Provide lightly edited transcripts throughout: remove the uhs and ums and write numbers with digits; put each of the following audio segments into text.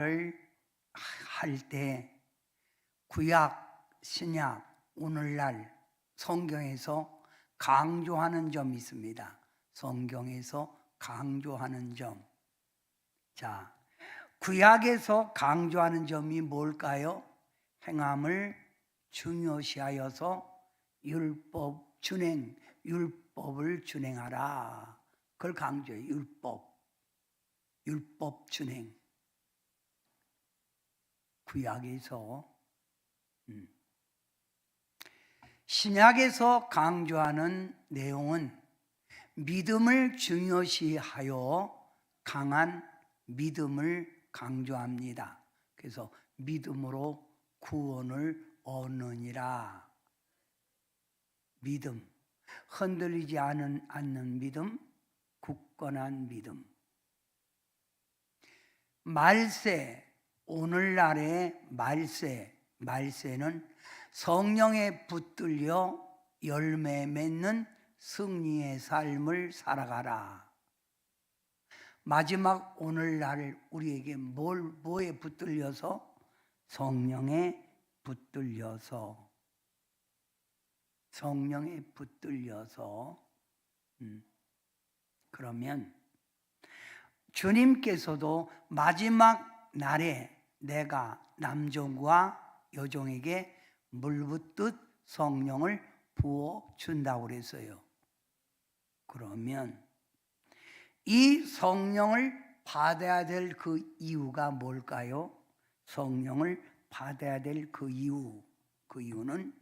할 때 구약, 신약, 오늘날 성경에서 강조하는 점이 있습니다. 성경에서 강조하는 점. 자, 구약에서 강조하는 점이 뭘까요? 행함을 중요시하여서 율법을 준행하라. 그걸 강조해요. 율법 준행. 구약에서. 신약에서 강조하는 내용은 믿음을 중요시하여 강한 믿음을 강조합니다. 그래서 믿음으로 구원을 얻느니라. 믿음, 흔들리지 않는 믿음, 굳건한 믿음. 말세, 오늘날의 말세는 성령에 붙들려 열매 맺는 승리의 삶을 살아가라. 마지막 오늘날 우리에게 뭐에 붙들려서? 성령에 붙들려서. 그러면 주님께서도 마지막 날에 내가 남종과 여종에게 물붓듯 성령을 부어준다고 그랬어요. 그러면 이 성령을 받아야 될 그 이유가 뭘까요? 성령을 받아야 될 그 이유는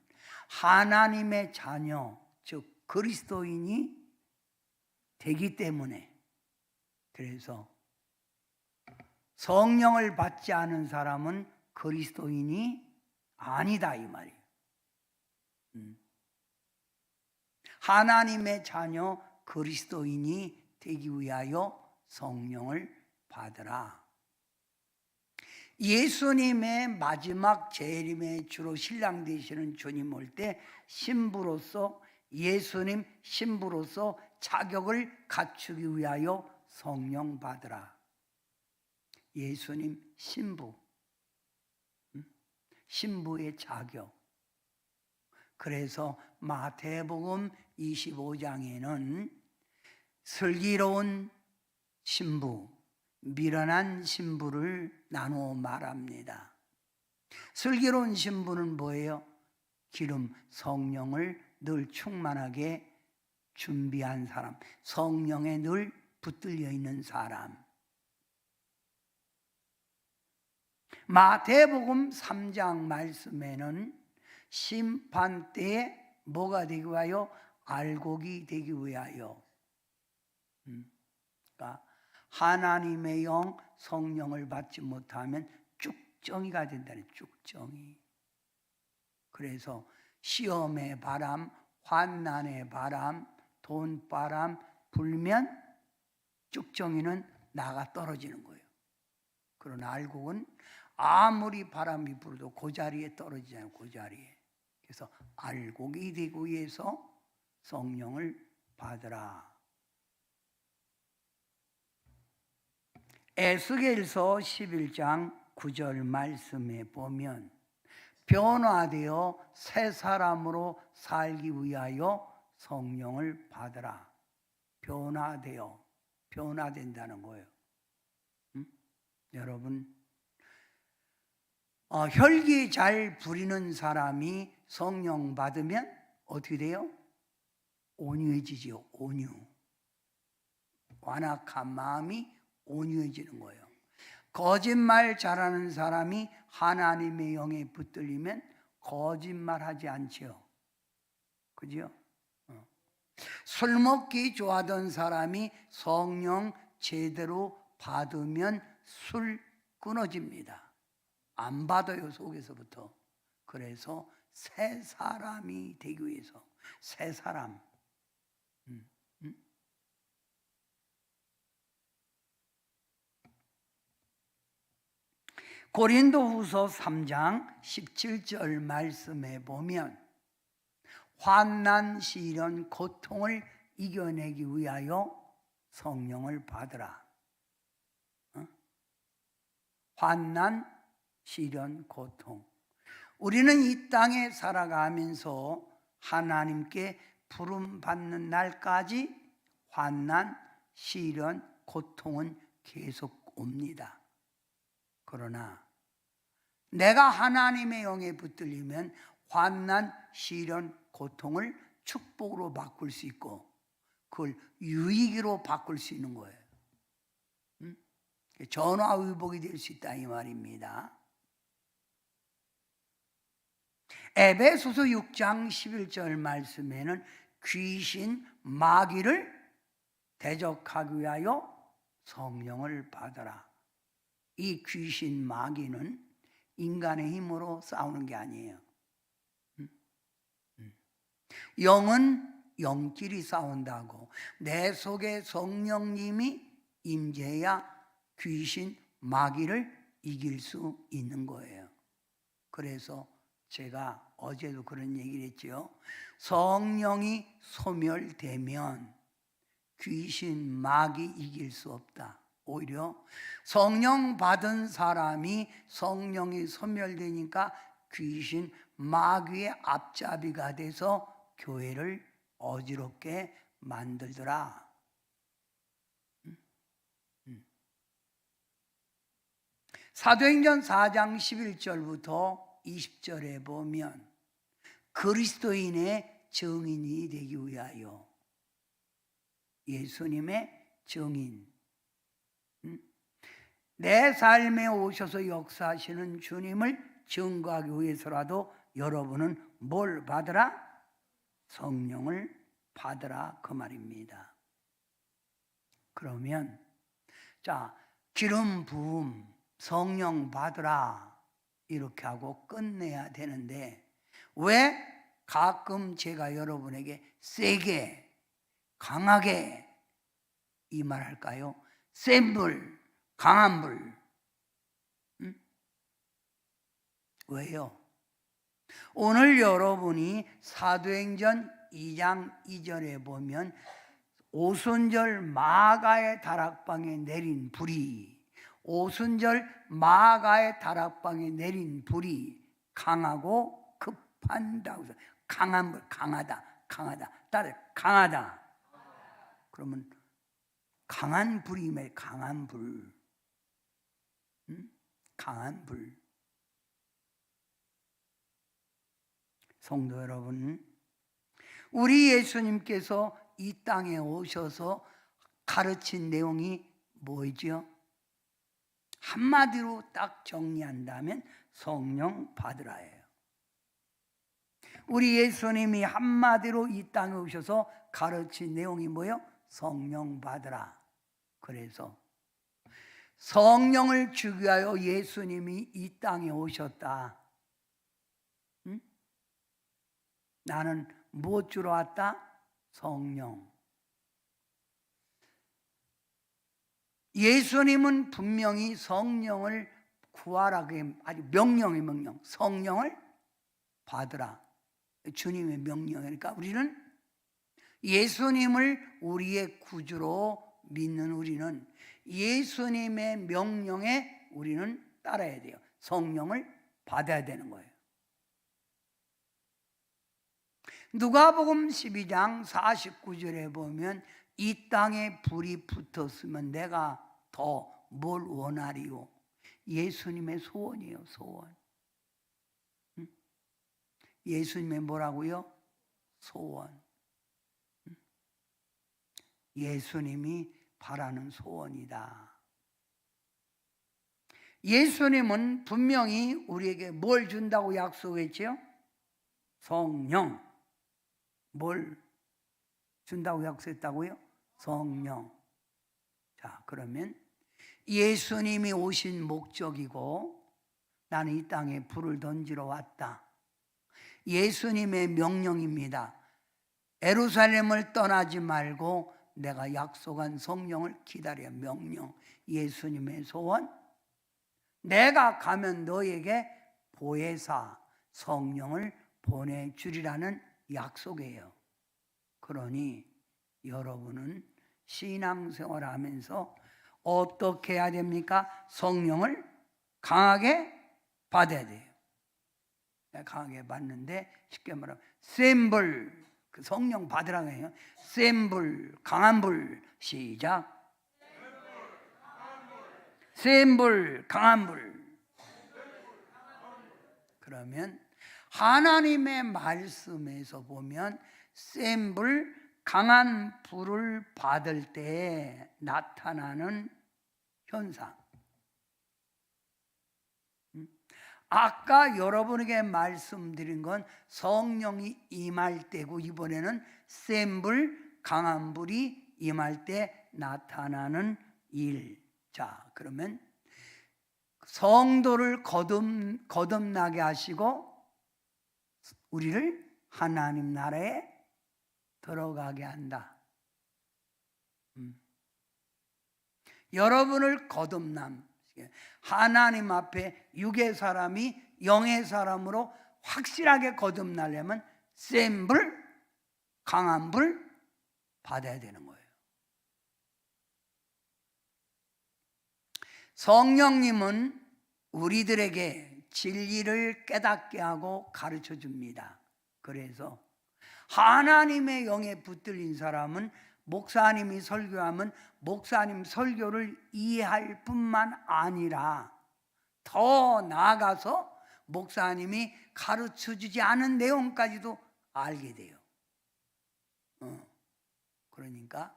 하나님의 자녀, 즉 그리스도인이 되기 때문에. 그래서 성령을 받지 않은 사람은 그리스도인이 아니다 이 말이에요. 하나님의 자녀 그리스도인이 되기 위하여 성령을 받으라. 예수님의 마지막 재림의 주로 신랑 되시는 주님 올 때 예수님 신부로서 자격을 갖추기 위하여 성령 받으라. 예수님 신부의 자격. 그래서 마태복음 25장에는 슬기로운 신부, 미련한 신부를 나누어 말합니다. 슬기로운 신부는 뭐예요? 성령을 늘 충만하게 준비한 사람, 성령에 늘 붙들려 있는 사람. 마태복음 3장 말씀에는 심판 때에 뭐가 되기 위하여? 알곡이 되기 위하여. 그러니까 하나님의 영 성령을 받지 못하면 쭉정이가 된다는 쭉정이. 그래서 시험의 바람, 환난의 바람, 돈바람 불면 쭉정이는 나가 떨어지는 거예요. 그러나 알곡은 아무리 바람이 불어도 그 자리에 떨어지잖아요. 그 자리에. 그래서 알곡이 되기 위해서 성령을 받으라. 에스겔서 11장 9절 말씀에 보면 변화되어 새 사람으로 살기 위하여 성령을 받으라. 변화된다는 거예요. 여러분, 혈기 잘 부리는 사람이 성령 받으면 어떻게 돼요? 온유해지죠. 완악한 마음이 온유해지는 거예요. 거짓말 잘하는 사람이 하나님의 영에 붙들리면 거짓말하지 않죠. 그죠? 술 먹기 좋아하던 사람이 성령 제대로 받으면 술 끊어집니다. 안 받아요, 속에서부터. 그래서 새 사람이 되기 위해서. 새 사람. 고린도후서 3장 17절 말씀에 보면 환난, 시련, 고통을 이겨내기 위하여 성령을 받으라. 환난, 시련, 고통. 우리는 이 땅에 살아가면서 하나님께 부름받는 날까지 환난, 시련, 고통은 계속 옵니다. 그러나 내가 하나님의 영에 붙들리면 환난, 시련, 고통을 축복으로 바꿀 수 있고 그걸 유익으로 바꿀 수 있는 거예요. 전화위복이 될 수 있다 이 말입니다. 에베소서 6장 11절 말씀에는 귀신, 마귀를 대적하기 위하여 성령을 받아라. 이 귀신, 마귀는 인간의 힘으로 싸우는 게 아니에요. 영은 영끼리 싸운다고. 내 속에 성령님이 임재해야 귀신, 마귀를 이길 수 있는 거예요. 그래서 제가 어제도 그런 얘기를 했죠. 성령이 소멸되면 귀신, 마귀 이길 수 없다. 오히려 성령 받은 사람이 성령이 소멸되니까 귀신, 마귀의 앞잡이가 돼서 교회를 어지럽게 만들더라. 사도행전 4장 11절부터 20절에 보면 그리스도인의 증인이 되기 위하여 예수님의 증인, 내 삶에 오셔서 역사하시는 주님을 증거하기 위해서라도 여러분은 뭘 받으라? 성령을 받으라 그 말입니다. 그러면 자, 기름 부음, 성령 받으라 이렇게 하고 끝내야 되는데 왜 가끔 제가 여러분에게 세게 강하게 이 말 할까요? 센 불, 강한 불. 왜요? 오늘 여러분이 사도행전 2장 2절에 보면 오순절 마가의 다락방에 내린 불이, 오순절 마가의 다락방에 내린 불이 강하고 급한다고 해서 강한 불, 강하다, 강하다, 따라 강하다. 그러면 강한 불이면 강한 불, 강한 불. 성도 여러분, 우리 예수님께서 이 땅에 오셔서 가르친 내용이 뭐죠? 한마디로 딱 정리한다면 성령 받으라예요. 우리 예수님이 한마디로 이 땅에 오셔서 가르친 내용이 뭐예요? 성령 받으라. 그래서 성령을 주기 위하여 예수님이 이 땅에 오셨다. 응? 나는 무엇 주러 왔다? 성령. 예수님은 분명히 성령을 구하라, 아주 명령의 명령, 성령을 받으라. 주님의 명령이니까 우리는 예수님을 우리의 구주로 믿는 우리는 예수님의 명령에 우리는 따라야 돼요. 성령을 받아야 되는 거예요. 누가복음 12장 49절에 보면 이 땅에 불이 붙었으면 내가 더 뭘 원하리요? 예수님의 소원이에요, 소원. 예수님의 뭐라고요? 소원. 예수님이 바라는 소원이다. 예수님은 분명히 우리에게 뭘 준다고 약속했죠? 성령. 뭘 준다고 약속했다고요? 성령. 자, 그러면 예수님이 오신 목적이고 나는 이 땅에 불을 던지러 왔다. 예수님의 명령입니다. 예루살렘을 떠나지 말고 내가 약속한 성령을 기다려. 명령. 예수님의 소원. 내가 가면 너에게 보혜사 성령을 보내주리라는 약속이에요. 그러니 여러분은 신앙생활을 하면서 어떻게 해야 됩니까? 성령을 강하게 받아야 돼요. 강하게 받는데 쉽게 말하면 센 불, 그 성령 받으라고 해요. 센 불, 강한 불. 시작. 센 불, 강한 불. 그러면 하나님의 말씀에서 보면 센 불, 강한 불을 받을 때 나타나는 현상. 아까 여러분에게 말씀드린 건 성령이 임할 때고, 이번에는 센 불, 강한 불이 임할 때 나타나는 일. 자, 그러면 성도를 거듭나게 하시고 우리를 하나님 나라에 들어가게 한다. 여러분을 거듭남, 하나님 앞에 육의 사람이 영의 사람으로 확실하게 거듭나려면 센 불, 강한 불 받아야 되는 거예요. 성령님은 우리들에게 진리를 깨닫게 하고 가르쳐 줍니다. 그래서 하나님의 영에 붙들린 사람은 목사님이 설교하면 목사님 설교를 이해할 뿐만 아니라 더 나아가서 목사님이 가르쳐 주지 않은 내용까지도 알게 돼요. 그러니까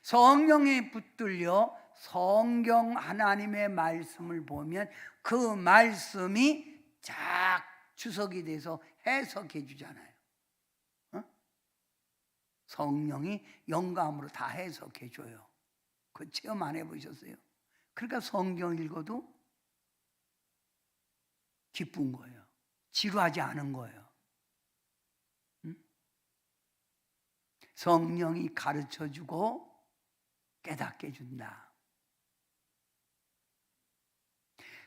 성령에 붙들려 성경 하나님의 말씀을 보면 그 말씀이 쫙 주석이 돼서 해석해 주잖아요. 성령이 영감으로 다 해석해 줘요. 그 체험 안 해보셨어요? 그러니까 성경 읽어도 기쁜 거예요. 지루하지 않은 거예요. 성령이 가르쳐 주고 깨닫게 해준다.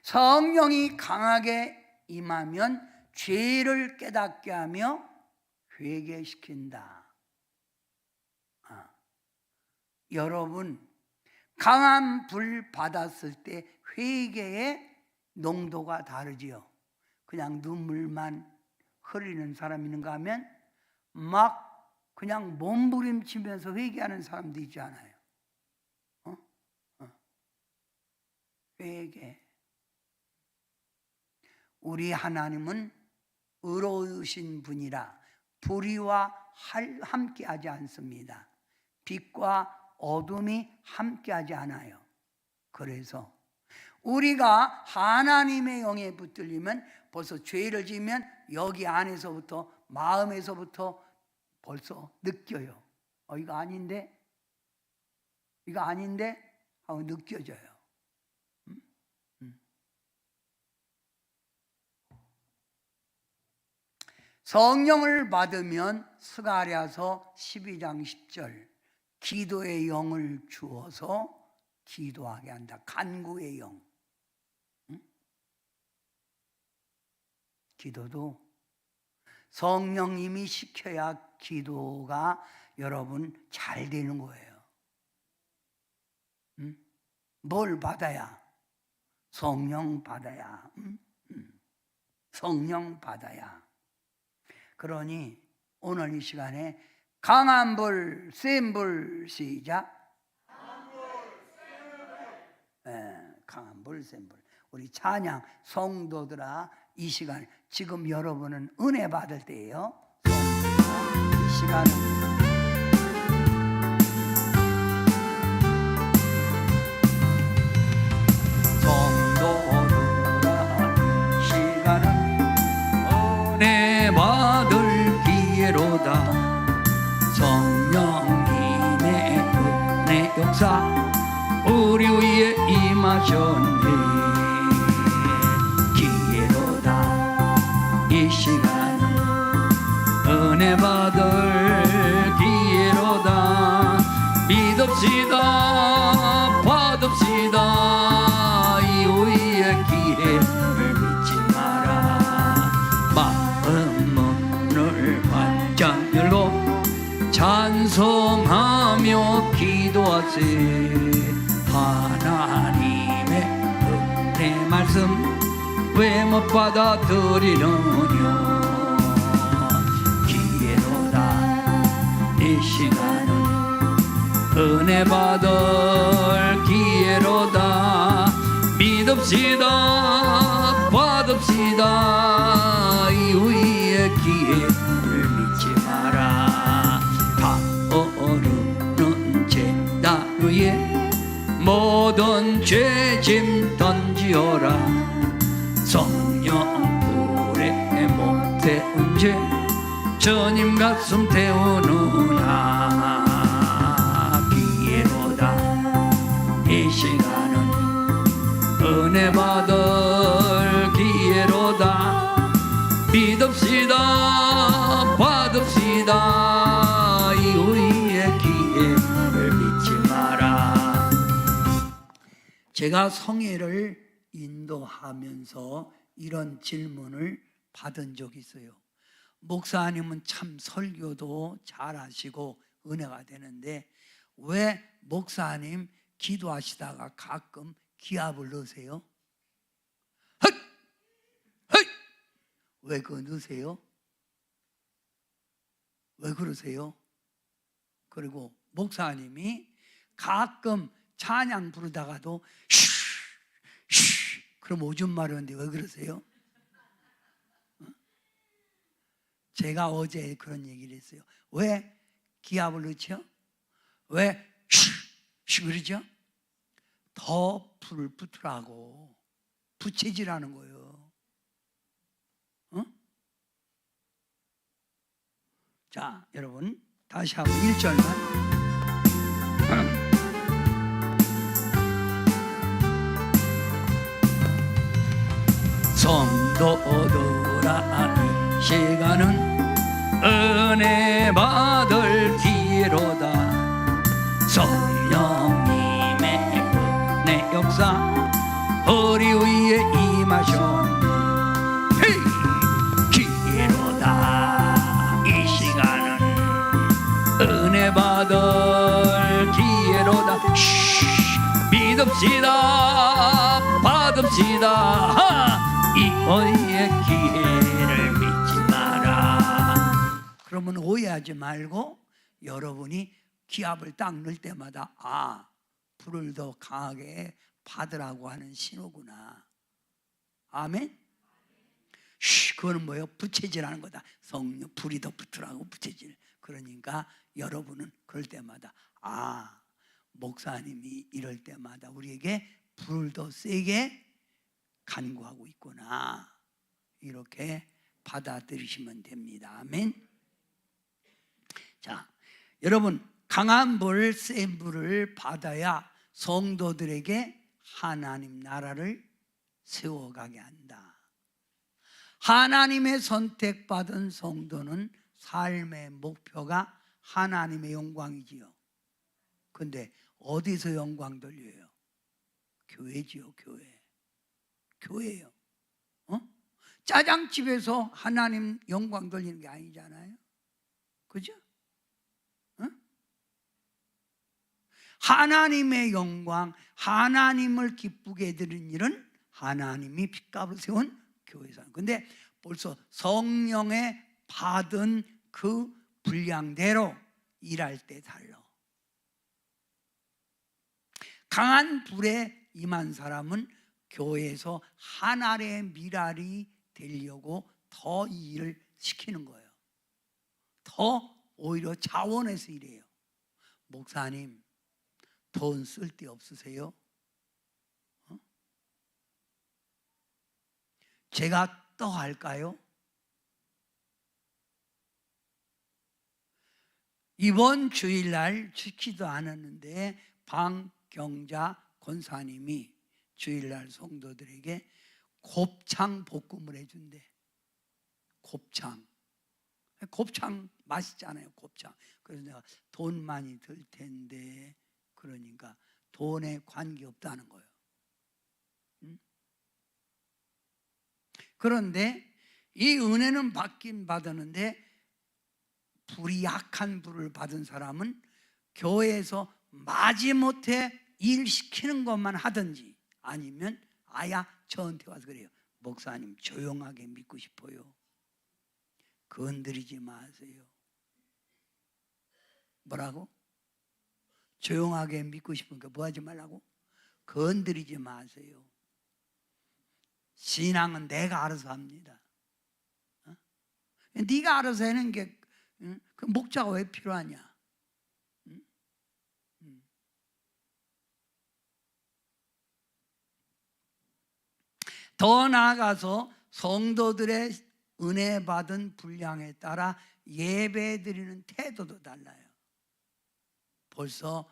성령이 강하게 임하면 죄를 깨닫게 하며 회개시킨다. 여러분, 강한 불 받았을 때 회개의 농도가 다르지요. 그냥 눈물만 흐리는 사람 있는가 하면 막 그냥 몸부림치면서 회개하는 사람도 있지 않아요. 회개. 우리 하나님은 의로우신 분이라 불의와 함께하지 않습니다. 빛과 어둠이 함께하지 않아요. 그래서 우리가 하나님의 영에 붙들리면 벌써 죄를 지으면 여기 안에서부터, 마음에서부터 벌써 느껴요. 이거 아닌데? 이거 아닌데? 하고 느껴져요. 성령을 받으면 스가랴서 12장 10절 기도의 영을 주어서 기도하게 한다. 간구의 영. 기도도 성령님이 시켜야 기도가 여러분 잘 되는 거예요. 뭘 받아야? 성령 받아야. 성령 받아야. 그러니 오늘 이 시간에 강한 불, 센 불, 시작. 강한 불, 센 불. 우리 찬양 성도들아, 이 시간 지금 여러분은 은혜 받을 때예요. 성도들아, 이 시간은 성령님의 은혜 역사 우리 위에 임하셨네. 기회로다. 이 시간은 은혜 받을 기회로다. 믿읍시다. 받읍시다. 이 위에 기회를 잊지 마라. 마음 문을 활짝 열고 찬송하며 기도하세. 하나님의 은혜 말씀 왜 못 받아들이느냐. 기회로다 이 시간은 은혜 받을 기회로다. 믿읍시다 받읍시다. 이후의 기회를 믿지 마라. 타오르는 제단 위에 모든 죄짐 던지어라. 성령 불에 못 태운 죄 주님 가슴 태우느냐. 기회로다 이 시간은 은혜 받을 기회로다. 믿읍시다 받읍시다. 이후의 기회를 믿지 마라. 제가 성회를 인도하면서 이런 질문을 받은 적이 있어요. 목사님은 참 설교도 잘하시고 은혜가 되는데 왜 목사님 기도하시다가 가끔 기합을 넣으세요? 헛! 헛! 왜 그거 넣으세요? 왜 그러세요? 그리고 목사님이 가끔 찬양 부르다가도 그럼 오줌 마려운데 왜 그러세요? 제가 어제 그런 얘기를 했어요. 왜 기합을 넣죠? 왜 그러죠? 더 불을 붙으라고, 부채질하는 거예요. 자, 여러분 다시 한번 1절만. 성도들아 이 시간은 은혜 받을 기회로다. 성령님의 은혜 역사 우리 위에 임하셨네. 기회로다 이 시간은 은혜 받을 기회로다. 믿읍시다 받읍시다. 이후의 기회를 믿지 마라. 그러면 오해하지 말고 여러분이 기합을 딱 넣을 때마다 불을 더 강하게 받으라고 하는 신호구나. 아멘. 그거는 뭐예요? 부채질하는 거다. 성령 불이 더 붙으라고 부채질. 그러니까 여러분은 그럴 때마다 목사님이 이럴 때마다 우리에게 불을 더 세게 간구하고 있구나. 이렇게 받아들이시면 됩니다. 아멘. 자, 여러분 강한 불, 센 불을 받아야 성도들에게 하나님 나라를 세워가게 한다. 하나님의 선택받은 성도는 삶의 목표가 하나님의 영광이지요. 근데 어디서 영광 돌려요? 교회지요. 교회예요. 짜장집에서 하나님 영광 돌리는 게 아니잖아요. 그죠? 하나님의 영광, 하나님을 기쁘게 해드리는 일은 하나님이 핏값으로 세운 교회에서. 근데 벌써 성령의 받은 그 분량대로 일할 때 달라. 강한 불에 임한 사람은 교회에서 하나의 미랄이 되려고 더 이 일을 시키는 거예요. 더 오히려 자원해서 일해요. 목사님 돈 쓸 데 없으세요? 제가 더 할까요? 이번 주일날 지키도 않았는데 방경자 권사님이 주일날 성도들에게 곱창 볶음을 해준대. 곱창 맛있잖아요. 곱창. 그래서 내가 돈 많이 들 텐데, 그러니까 돈에 관계없다는 거예요. 그런데 이 은혜는 받긴 받았는데 불이 약한 불을 받은 사람은 교회에서 마지못해 일 시키는 것만 하든지 아니면 아야 저한테 와서 그래요. 목사님 조용하게 믿고 싶어요. 건드리지 마세요. 뭐라고? 조용하게 믿고 싶으니까 뭐 하지 말라고? 건드리지 마세요. 신앙은 내가 알아서 합니다. 네가 알아서 하는 게 그 목자가 왜 필요하냐? 더 나아가서 성도들의 은혜 받은 분량에 따라 예배 드리는 태도도 달라요. 벌써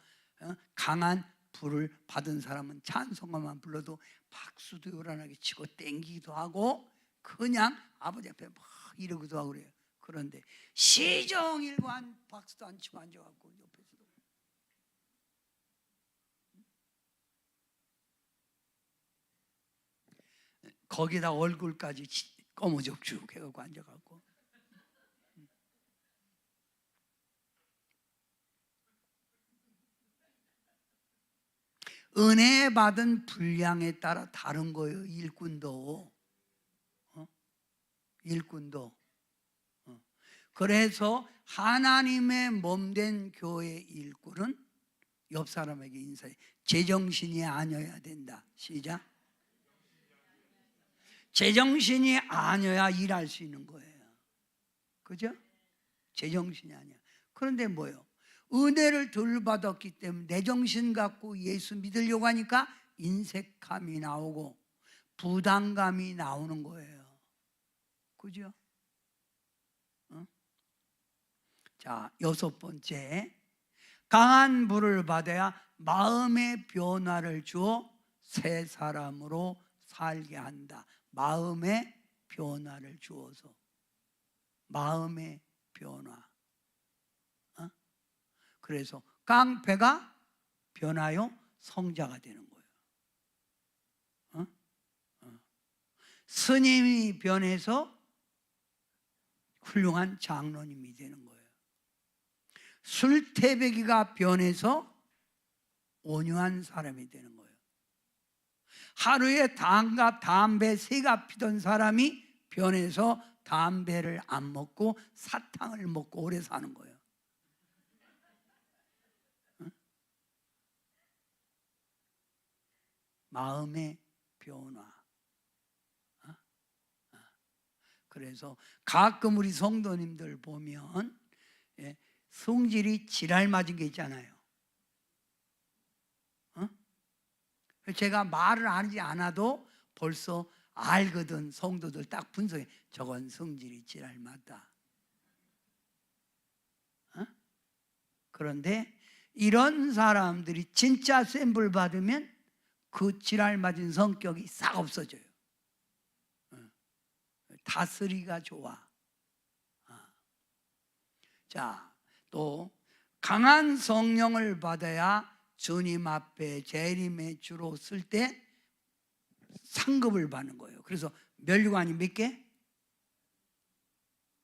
강한 불을 받은 사람은 찬송가만 불러도 박수도 요란하게 치고 땡기기도 하고 그냥 아버지 앞에 막 이러기도 하고 그래요. 그런데 시종일관 박수도 안 치고 앉아갖고 옆에서도 거기다 얼굴까지 꺼무적죽 해갖고 앉아갖고 은혜 받은 분량에 따라 다른 거예요. 일꾼도 일꾼도 그래서 하나님의 몸된 교회 일꾼은 옆 사람에게 인사해. 제정신이 아니어야 된다. 시작. 제정신이 아니어야 일할 수 있는 거예요. 그죠? 제정신이 아니야. 그런데 뭐예요? 은혜를 덜 받았기 때문에 내 정신 갖고 예수 믿으려고 하니까 인색함이 나오고 부담감이 나오는 거예요. 그죠? 자, 6번째, 강한 불을 받아야 마음의 변화를 주어 새 사람으로 살게 한다. 마음의 변화를 주어서. 마음의 변화. 그래서 깡패가 변하여 성자가 되는 거예요. 스님이 변해서 훌륭한 장로님이 되는 거예요. 술태배기가 변해서 온유한 사람이 되는 거예요. 하루에 담배 3갑 피던 사람이 변해서 담배를 안 먹고 사탕을 먹고 오래 사는 거예요. 마음의 변화. 그래서 가끔 우리 성도님들 보면 성질이 지랄 맞은 게 있잖아요. 제가 말을 하지 않아도 벌써 알거든. 성도들 딱 분석해. 저건 성질이 지랄 맞다. 그런데 이런 사람들이 진짜 센 불 받으면 그 지랄 맞은 성격이 싹 없어져요. 다스리가 좋아. 자, 또 강한 성령을 받아야 주님 앞에 재림의 주로 쓸 때 상급을 받는 거예요. 그래서 면류관이 몇 개?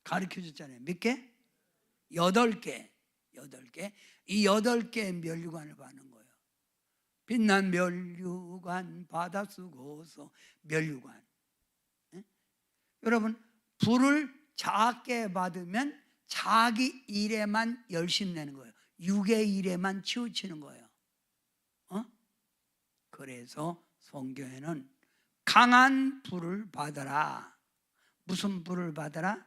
가르쳐 줬잖아요. 몇 개? 8개. 8개. 이 8개의 면류관을 받는 거예요. 빛난 면류관 받아 쓰고서 면류관. 여러분, 불을 작게 받으면 자기 일에만 열심 내는 거예요. 육의 일에만 치우치는 거예요. 그래서 성경에는 강한 불을 받아라. 무슨 불을 받아라?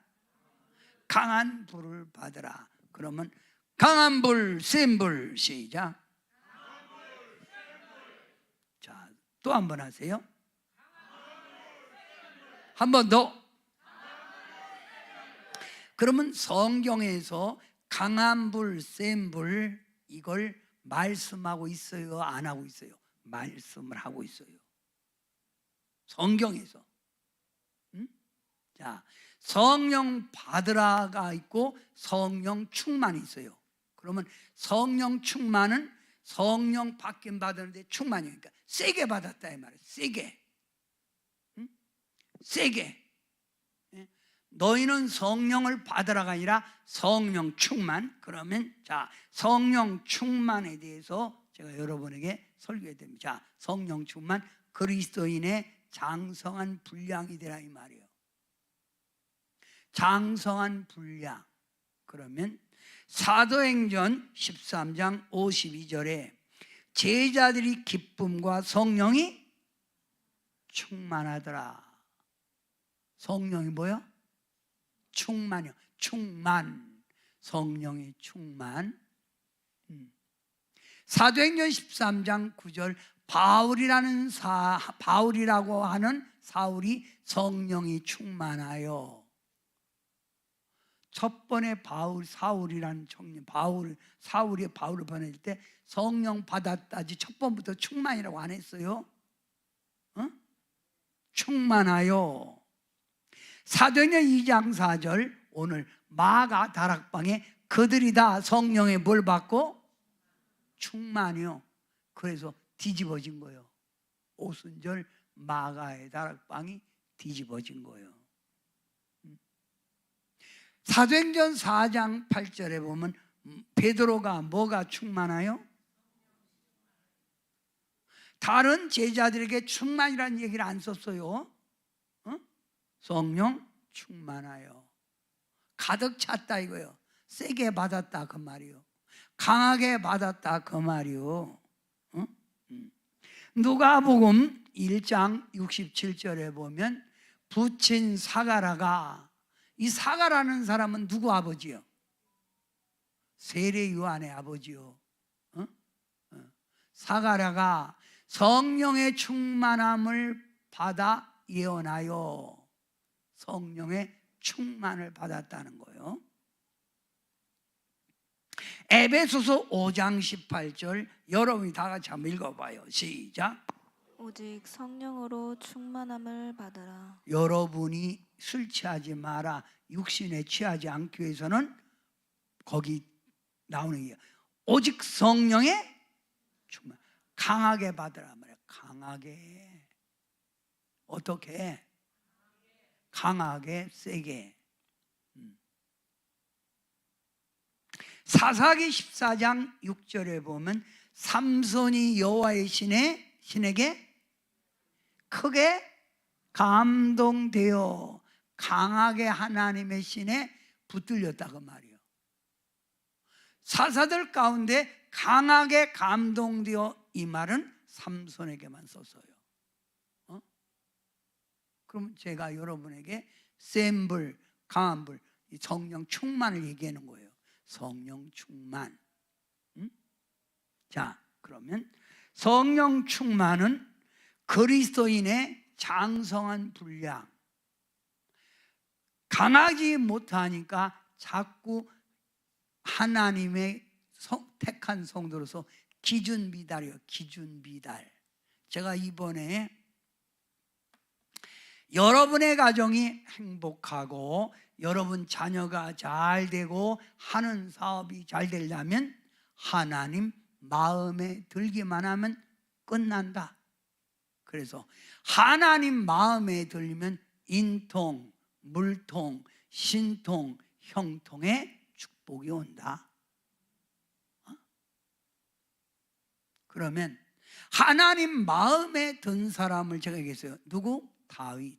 강한 불을 받아라. 그러면 강한 불, 센 불, 시작. 자, 또 한 번 하세요. 한 번 더. 그러면 성경에서 강한 불, 센 불 이걸 말씀하고 있어요? 안 하고 있어요? 말씀을 하고 있어요. 성경에서. 자, 성령 받으라가 있고 성령 충만이 있어요. 그러면 성령 충만은 성령 받긴 받았는데 충만이니까 세게 받았다 이 말이에요. 세게. 세게. 너희는 성령을 받으라가 아니라 성령 충만. 그러면 자, 성령 충만에 대해서 제가 여러분에게 설교해 드립니다. 자, 성령 충만 그리스도인의 장성한 분량이 되라 이 말이에요. 장성한 분량. 그러면 사도행전 13장 52절에 제자들이 기쁨과 성령이 충만하더라. 성령이 뭐요? 충만이요. 충만. 성령의 충만. 사도행전 13장 9절 바울이라고 하는 사울이 성령이 충만하여. 첫 번에 사울이라는 청년, 사울이 바울을 보낼 때 성령 받았다지 첫 번부터 충만이라고 안 했어요. 충만하여. 사도행전 2장 4절 오늘 마가 다락방에 그들이 다 성령의 뭘 받고? 충만이요. 그래서 뒤집어진 거예요. 오순절 마가의 다락방이 뒤집어진 거예요. 사도행전 4장 8절에 보면 베드로가 뭐가 충만하여? 다른 제자들에게 충만이라는 얘기를 안 썼어요. 성령 충만하여. 가득 찼다 이거예요. 세게 받았다 그 말이요. 강하게 받았다 그 말이요. 누가복음 1장 67절에 보면 부친 사가라가, 이 사가라는 사람은 누구 아버지요? 세례 요한의 아버지요. 사가라가 성령의 충만함을 받아 예언하여. 성령의 충만을 받았다는 거예요. 에베소서 5장 18절 여러분이 다 같이 한번 읽어봐요. 시작. 오직 성령으로 충만함을 받으라. 여러분이 술 취하지 마라. 육신에 취하지 않기 위해서는 거기 나오는 게 오직 성령의 충만. 강하게 받으라 말이야. 강하게. 어떻게? 강하게, 세게. 사사기 14장 6절에 보면 삼손이 여호와의 신에게 크게 감동되어 강하게 하나님의 신에 붙들렸다 그 말이에요. 사사들 가운데 강하게 감동되어, 이 말은 삼손에게만 썼어요. 그럼 제가 여러분에게 센 불, 강한 불, 성령 충만을 얘기하는 거예요. 성령 충만. 자, 그러면 성령 충만은 그리스도인의 장성한 분량. 강하지 못하니까 자꾸 하나님의 택한 성도로서 기준 비달이요. 기준 비달. 제가 이번에 여러분의 가정이 행복하고 여러분 자녀가 잘 되고 하는 사업이 잘 되려면 하나님 마음에 들기만 하면 끝난다. 그래서 하나님 마음에 들리면 인통, 물통, 신통, 형통의 축복이 온다. 그러면 하나님 마음에 든 사람을 제가 얘기했어요. 누구? 다윗.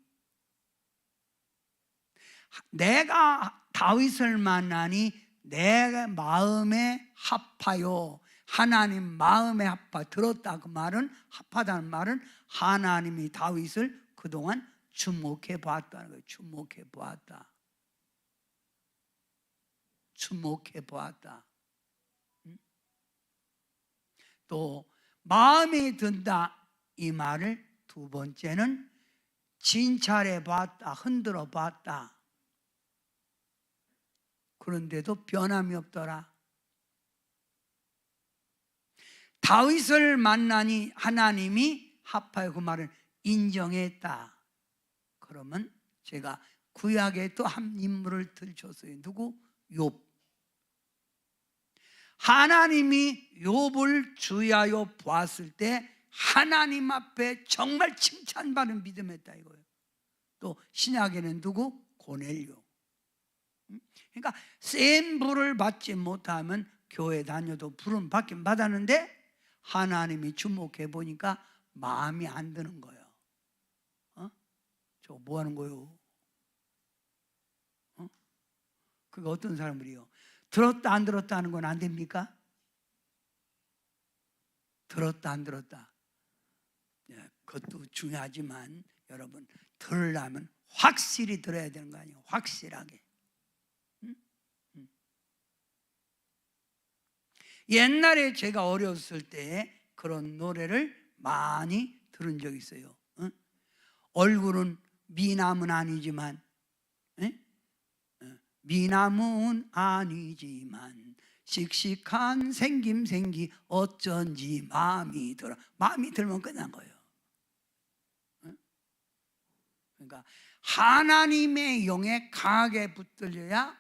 내가 다윗을 만나니 내 마음에 합하여. 하나님 마음에 합하. 들었다 그 말은, 합하다는 말은 하나님이 다윗을 그동안 주목해 보았다는 거예요. 주목해 보았다. 주목해 보았다. 또 마음에 든다 이 말을 두 번째는 진찰해 봤다. 흔들어 봤다. 그런데도 변함이 없더라. 다윗을 만나니 하나님이 합하여. 그 말을 인정했다. 그러면 제가 구약에 또 한 인물을 들쳤어요. 누구? 욥. 하나님이 욥을 주의하여 보았을 때 하나님 앞에 정말 칭찬받은 믿음했다 이거예요. 또 신약에는 누구? 고넬료. 그러니까 센 불을 받지 못하면 교회 다녀도 불은 받긴 받았는데 하나님이 주목해 보니까 마음이 안 드는 거예요. 저거 뭐 하는 거요? 그게 어떤 사람들이요? 들었다 안 들었다 하는 건 안 됩니까? 들었다 안 들었다, 그것도 중요하지만 여러분, 들으려면 확실히 들어야 되는 거 아니에요? 확실하게. 옛날에 제가 어렸을 때 그런 노래를 많이 들은 적이 있어요. 얼굴은 미남은 아니지만, 미남은 아니지만 씩씩한 생김생기 어쩐지 마음이 들어. 마음이 들면 끝난 거예요. 그러니까 하나님의 영에 강하게 붙들려야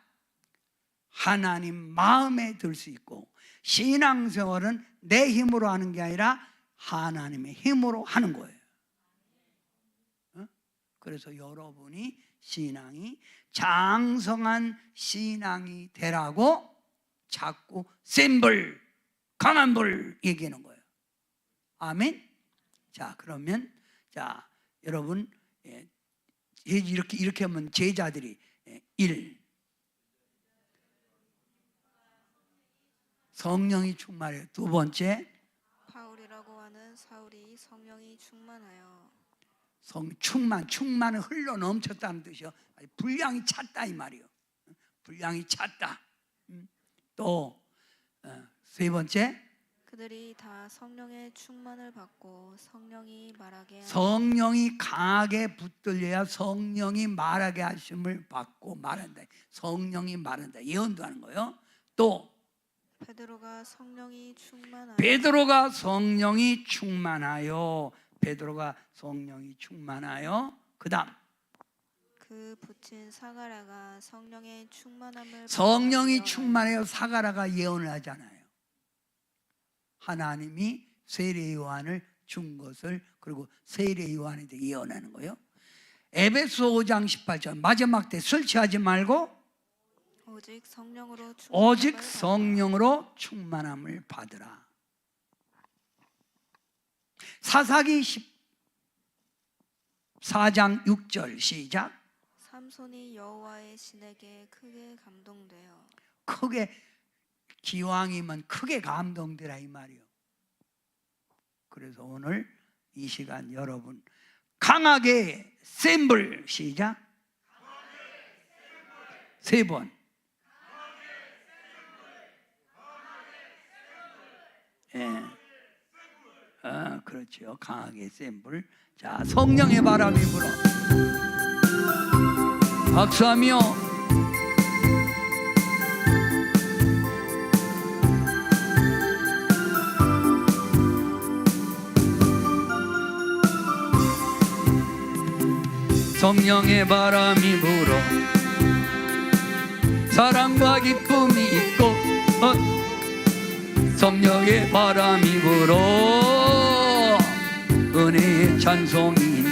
하나님 마음에 들 수 있고, 신앙생활은 내 힘으로 하는 게 아니라 하나님의 힘으로 하는 거예요. 그래서 여러분이 신앙이 장성한 신앙이 되라고 자꾸 센 불, 강한 불 얘기하는 거예요. 아멘. 자, 그러면 자, 여러분, 이렇게 하면 제자들이 1. 성령이 충만해요. 두 번째, 바울이라고 하는 사울이 성령이 충만하여. 충만은 흘러 넘쳤다는 뜻이요. 분량이 찼다 이 말이요. 분량이 찼다. 또 세 번째, 그들이 다 성령의 충만을 받고 성령이 말하게 하니. 성령이 강하게 붙들려야 성령이 말하게 하심을 받고 말한다. 성령이 말한다. 예언도 하는 거예요. 또 베드로가 성령이 충만하여. 베드로가 성령이 충만하여. 베드로가 성령이 충만하여. 그다음 그 붙인 사가랴가 성령의 충만함을. 성령이 충만하여. 사가랴가 예언을 하잖아요. 하나님이 세례 요한을 준 것을, 그리고 세례 요한에 대해 예언하는 거예요. 에베소 5장 18절 마지막 때 술 취하지 말고 오직 성령으로 충만함을 받으라. 사사기 14장 6절 시작. 삼손이 여호와의 신에게 크게 감동되어. 크게, 기왕이면 크게 감동되라 이 말이요. 그래서 오늘 이 시간 여러분 강하게 센 불 시작. 세 번. 그렇죠. 강하게 센 불. 자, 성령의 바람이 불어. 박수하며 성령의 바람이 불어 사랑과 기쁨이 있고, 성령의 바람이 불어 은혜의 찬송이 있네.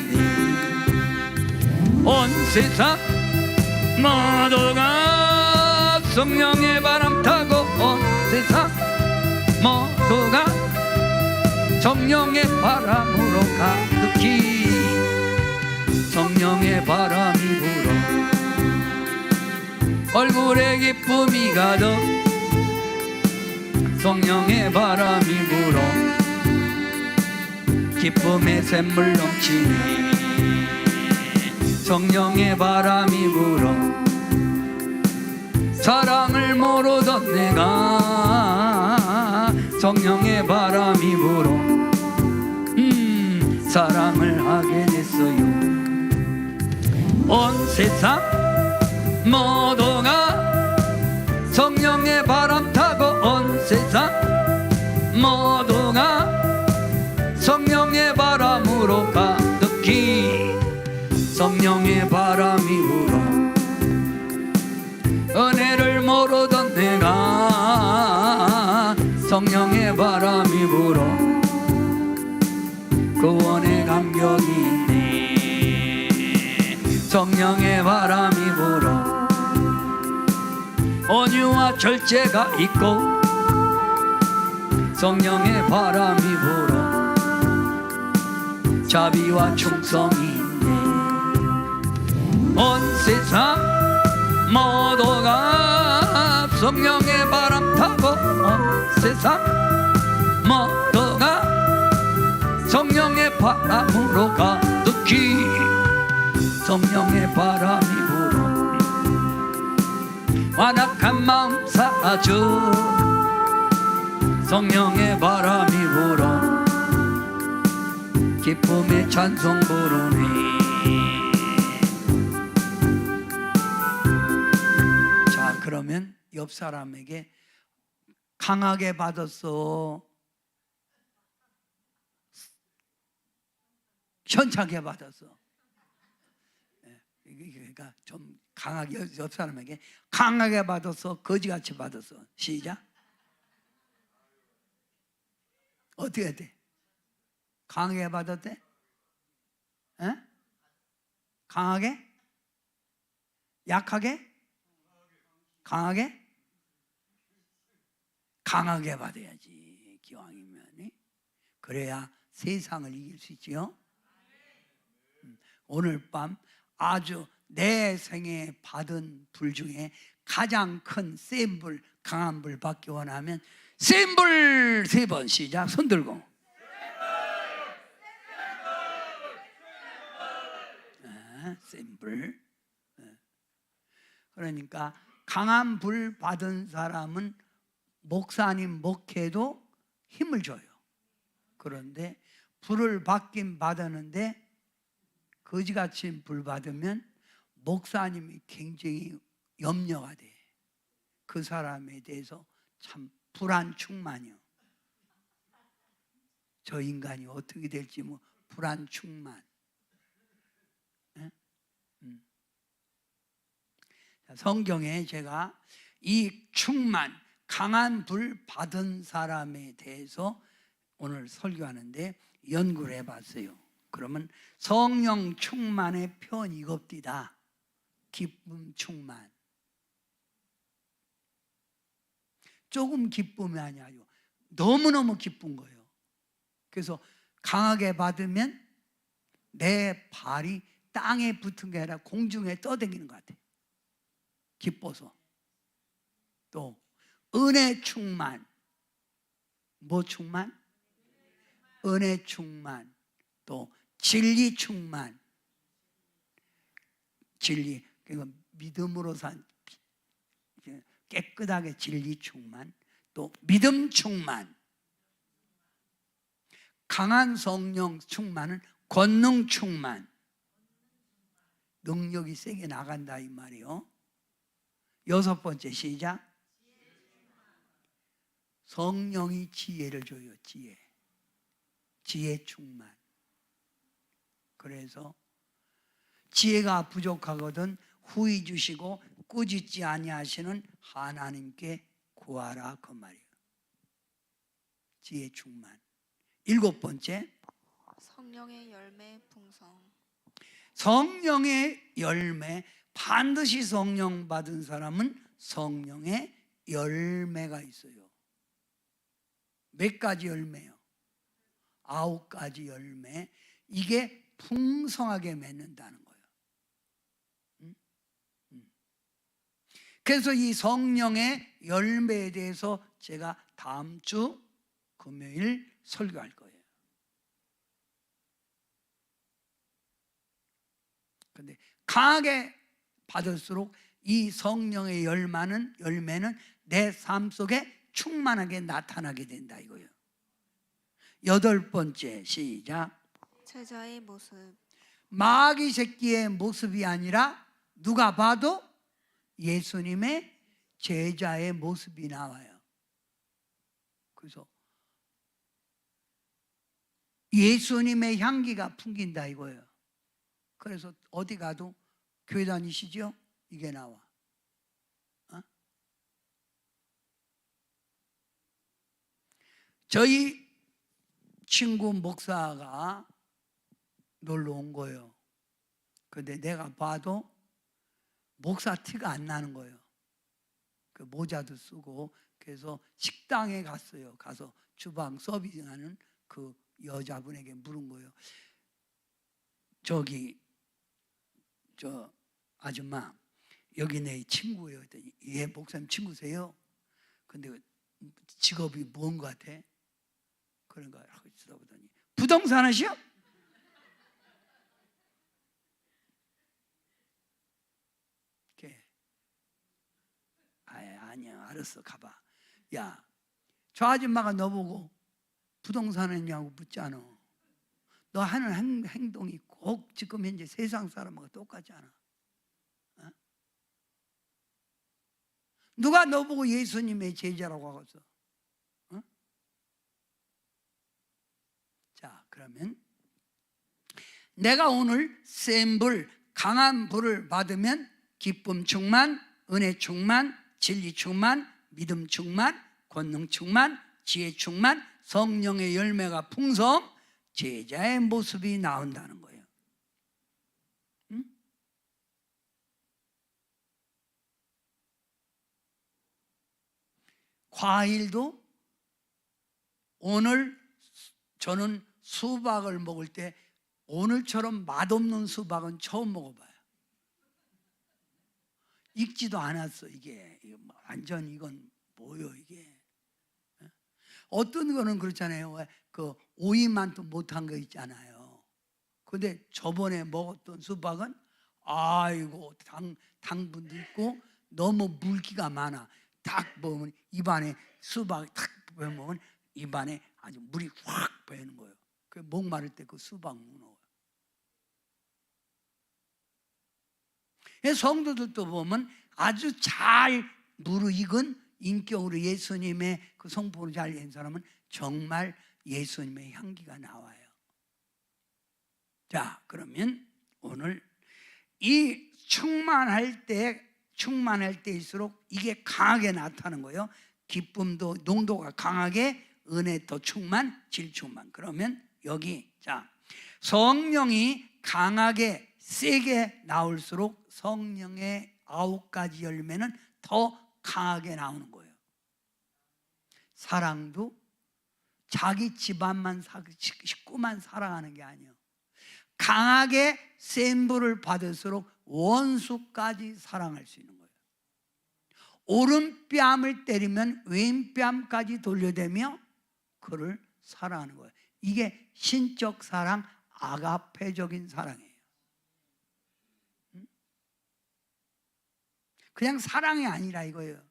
온 세상 모두가 성령의 바람 타고, 온 세상 모두가 성령의 바람으로 가득히. 성령의 바람이 불어 얼굴에 기쁨이 가득. 성령의 바람이 불어 기쁨의 샘물 넘치네. 성령의 바람이 불어 사랑을 모르던 내가 성령의 바람이 불어 사랑을 하게 됐어요. 온 세상 모두가 성령의 바람 타고, 온 세상 모두가 성령의 바람으로 가득히. 성령의 바람이 불어 은혜를 모르던 내가 성령의 바람이 불어 구원의 감격이 있네. 성령의 바람이 불어 온유와 절제가 있고, 성령의 바람이 불어 자비와 충성인데 온 세상 모두가 성령의 바람 타고 온 세상 모두가 성령의 바람으로 가득히 성령의 바람이 불어 완악한 마음 사라져 성령의 바람이 불어 기쁨의 찬송 부르네. 자, 그러면 옆 사람에게 강하게 받았어, 현차게 받았어? 그러니까 좀 강하게, 옆 사람에게 강하게 받았어, 거지같이 받았어? 시작. 어떻게 돼? 강하게 받았대? 에? 강하게? 약하게? 강하게? 강하게 받아야지, 기왕이면. 그래야 세상을 이길 수 있지요. 오늘 밤 아주 내 생에 받은 불 중에 가장 큰 센 불, 강한 불 받기 원하면 센 불 3번 시작. 손 들고. 센 불. 그러니까 강한 불 받은 사람은 목사님 목회도 힘을 줘요. 그런데 불을 받긴 받았는데 거지같이 불 받으면 목사님이 굉장히 염려가 돼. 그 사람에 대해서 참 불안충만이요. 저 인간이 어떻게 될지 뭐 불안충만. 성경에 제가 이 충만, 강한 불 받은 사람에 대해서 오늘 설교하는데 연구를 해봤어요. 그러면 성령 충만의 표현이 이겁디다. 기쁨 충만. 조금 기쁨이 아니에요. 너무너무 기쁜 거예요. 그래서 강하게 받으면 내 발이 땅에 붙은 게 아니라 공중에 떠다니는 것 같아. 기뻐서. 또 은혜 충만. 뭐 충만? 은혜 충만. 또 진리 충만. 진리, 그러니까 믿음으로 산 깨끗하게 진리 충만. 또 믿음 충만. 강한 성령 충만은 권능 충만. 능력이 세게 나간다 이 말이요. 6번째 시작. 성령이 지혜를 줘요. 지혜 충만. 그래서 지혜가 부족하거든 후히 주시고 꾸짖지 아니하시는 하나님께 구하라 그 말이에요. 지혜 충만. 7번째 성령의 열매 풍성. 성령의 열매. 반드시 성령 받은 사람은 성령의 열매가 있어요. 몇 가지 열매요? 9가지 열매. 이게 풍성하게 맺는다는 거예요. 그래서 이 성령의 열매에 대해서 제가 다음 주 금요일 설교할 거예요. 근데 강하게 받을수록 이 성령의 열매는 내 삶 속에 충만하게 나타나게 된다 이거예요. 8번째 시작. 제자의 모습. 마귀 새끼의 모습이 아니라 누가 봐도 예수님의 제자의 모습이 나와요. 그래서 예수님의 향기가 풍긴다 이거예요. 그래서 어디 가도 교회 다니시죠? 이게 나와. 저희 친구 목사가 놀러 온 거예요. 근데 내가 봐도 목사 티가 안 나는 거예요. 그 모자도 쓰고. 그래서 식당에 갔어요. 가서 주방 서비스하는 그 여자분에게 물은 거예요. 저기 저 아줌마 여기 내 친구예요. 예, 목사님 친구세요? 근데 직업이 뭔 것 같아? 그런 거 하고 쳐다보더니 부동산 하시오? 아니야, 알았어, 가봐. 야, 저 아줌마가 너보고 부동산 했냐고 묻잖아. 너 하는 행동이 꼭 지금 현재 세상 사람하고 똑같지 않아? 어? 누가 너보고 예수님의 제자라고 하겠어? 어? 자, 그러면 내가 오늘 센 불, 강한 불을 받으면 기쁨 충만, 은혜 충만, 진리 충만, 믿음 충만, 권능 충만, 지혜 충만, 성령의 열매가 풍성, 제자의 모습이 나온다는 거예요. 응? 과일도 오늘 저는 수박을 먹을 때 오늘처럼 맛없는 수박은 처음 먹어봐요. 익지도 않았어. 이게 완전 이건 뭐요 이게? 어떤 거는 그렇잖아요. 그 오이만도 못한 거 있잖아요. 근데 저번에 먹었던 수박은 아이고 당분도 있고 너무 물기가 많아. 딱 보면 입안에 수박 딱 보면 입안에 아주 물이 확 배는 거예요. 그 목마를 때 그 수박 먹는 거예요. 성도들도 보면 아주 잘 무르익은 인격으로 예수님의 그 성품으로 잘 된 사람은 정말 예수님의 향기가 나와요. 자, 그러면 오늘 이 충만할 때일수록 이게 강하게 나타나는 거예요. 기쁨도 농도가 강하게, 은혜도 충만, 질 충만. 그러면 여기 자, 성령이 강하게 세게 나올수록 성령의 9가지 열매는 더 강하게 나오는 거예요. 사랑도 자기 집안만 식구만 사랑하는 게 아니에요. 강하게 센 불을 받을수록 원수까지 사랑할 수 있는 거예요. 오른뺨을 때리면 왼뺨까지 돌려대며 그를 사랑하는 거예요. 이게 신적 사랑, 아가페적인 사랑이에요. 그냥 사랑이 아니라 이거예요.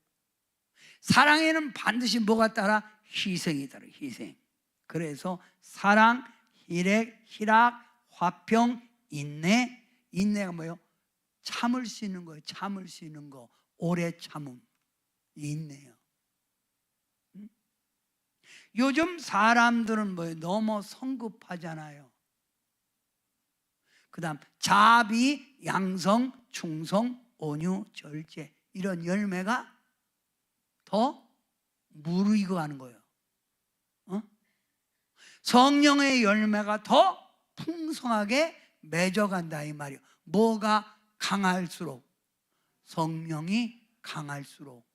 사랑에는 반드시 뭐가 따라? 희생이 따라, 희생. 그래서 사랑, 희락, 화평, 인내. 인내가 뭐예요? 참을 수 있는 거예요. 참을 수 있는 거. 오래 참음. 인내요. 요즘 사람들은 뭐예요? 너무 성급하잖아요. 그 다음 자비, 양성, 충성, 온유, 절제. 이런 열매가 더 무르익어가는 거예요. 성령의 열매가 더 풍성하게 맺어간다 이 말이에요. 뭐가 강할수록? 성령이 강할수록.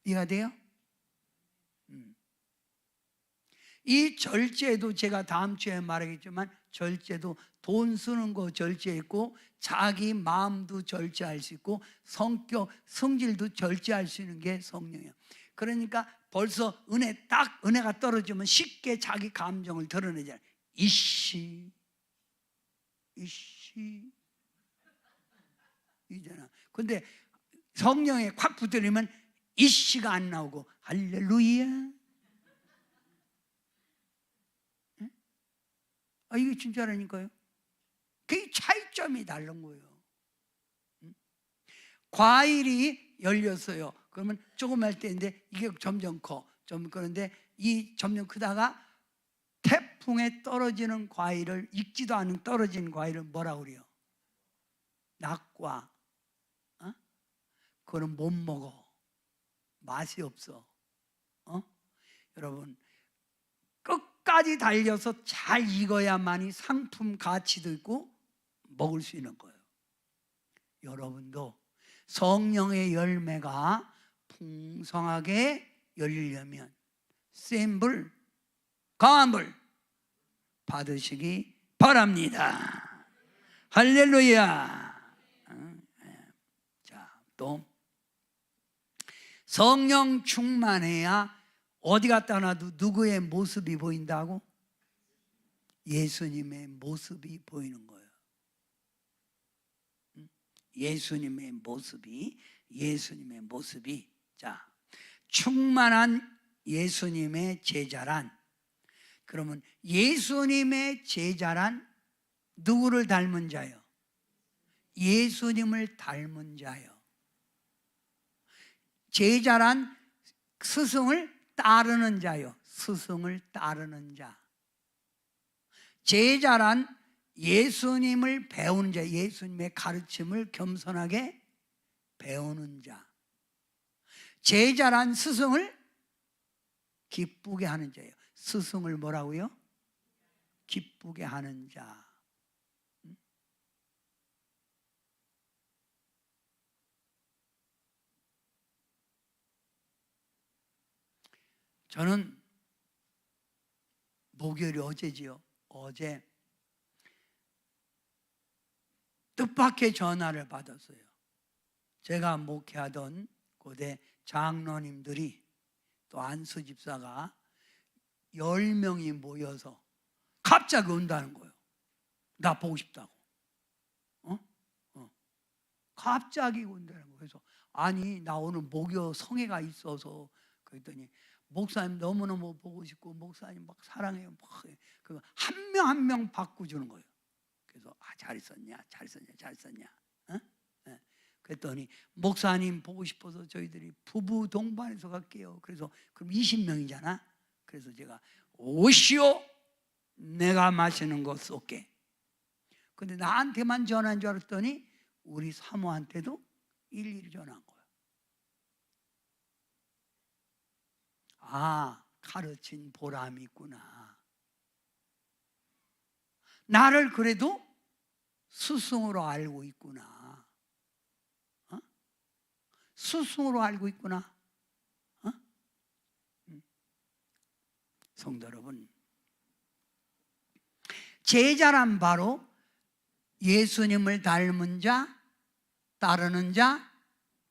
이해가 돼요? 이 절제도 제가 다음 주에 말하겠지만 절제도 돈 쓰는 거 절제했고 자기 마음도 절제할 수 있고 성격, 성질도 절제할 수 있는 게 성령이에요. 그러니까 벌써 은혜가 떨어지면 쉽게 자기 감정을 드러내잖아요. 이씨 이잖아. 근데 성령에 콱 붙들리면 이씨가 안 나오고 할렐루야. 이게 진짜라니까요. 그게 차이점이 다른 거예요. 과일이 열렸어요. 그러면 조금 할 때인데 이게 점점 커. 그런데 이 점점 크다가 태풍에 떨어지는 과일을, 익지도 않은 떨어지는 과일을 뭐라고 그래요? 낙과. 그거는 못 먹어. 맛이 없어. 여러분 끝까지 달려서 잘 익어야만이 상품 가치도 있고 먹을 수 있는 거예요. 여러분도 성령의 열매가 풍성하게 열리려면 센 불, 강한 불 받으시기 바랍니다. 할렐루야. 자, 또 성령 충만해야 어디 갔다 놔도 누구의 모습이 보인다고? 예수님의 모습이 보이는 거예요. 예수님의 모습이. 자, 충만한 예수님의 제자란, 그러면 예수님의 제자란 누구를 닮은 자요? 예수님을 닮은 자요. 제자란 스승을 따르는 자요. 스승을 따르는 자. 제자란 예수님을 배우는 자, 예수님의 가르침을 겸손하게 배우는 자. 제자란 스승을 기쁘게 하는 자예요. 스승을 뭐라고요? 기쁘게 하는 자. 저는 목요일이 어제지요. 어제 뜻밖의 전화를 받았어요. 제가 목회하던 고대 장로님들이 또 안수 집사가 10명이 모여서 갑자기 온다는 거예요. 나 보고 싶다고. 갑자기 온다는 거예요. 그래서 아니 나 오늘 목요 성회가 있어서 그랬더니 목사님 너무너무 보고 싶고 목사님 막 사랑해요. 한 명 한 명 바꿔주는 거예요. 그래서 잘 있었냐? 그랬더니 목사님 보고 싶어서 저희들이 부부 동반해서 갈게요. 그래서 그럼 20명이잖아. 그래서 제가 오시오, 내가 마시는 거 쏠게. 근데 나한테만 전화한 줄 알았더니 우리 사모한테도 일일이 전화한 거예요. 가르친 보람이 있구나. 나를 그래도 스승으로 알고 있구나. 스승으로 알고 있구나. 성도 여러분, 제자란 바로 예수님을 닮은 자, 따르는 자,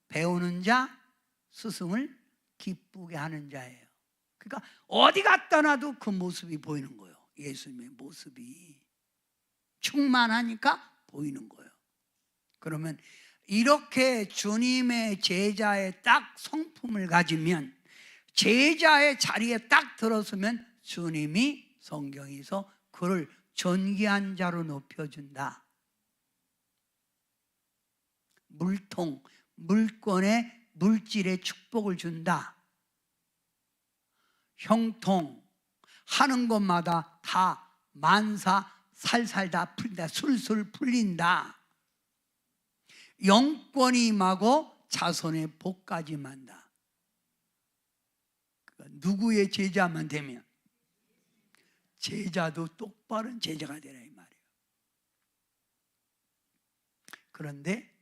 배우는 자, 스승을 기쁘게 하는 자예요. 그러니까 어디 갔다 놔도 그 모습이 보이는 거예요. 예수님의 모습이 충만하니까 보이는 거예요. 그러면 이렇게 주님의 제자의 딱 성품을 가지면, 제자의 자리에 딱 들었으면 주님이 성경에서 그를 존귀한 자로 높여준다. 물통, 물권에 물질의 축복을 준다. 형통, 하는 것마다 다 만사 살살 다 풀린다. 술술 풀린다. 영권이 임하고 자손의 복까지 만다. 누구의 제자만 되면 제자도 똑바른 제자가 되라 이 말이에요. 그런데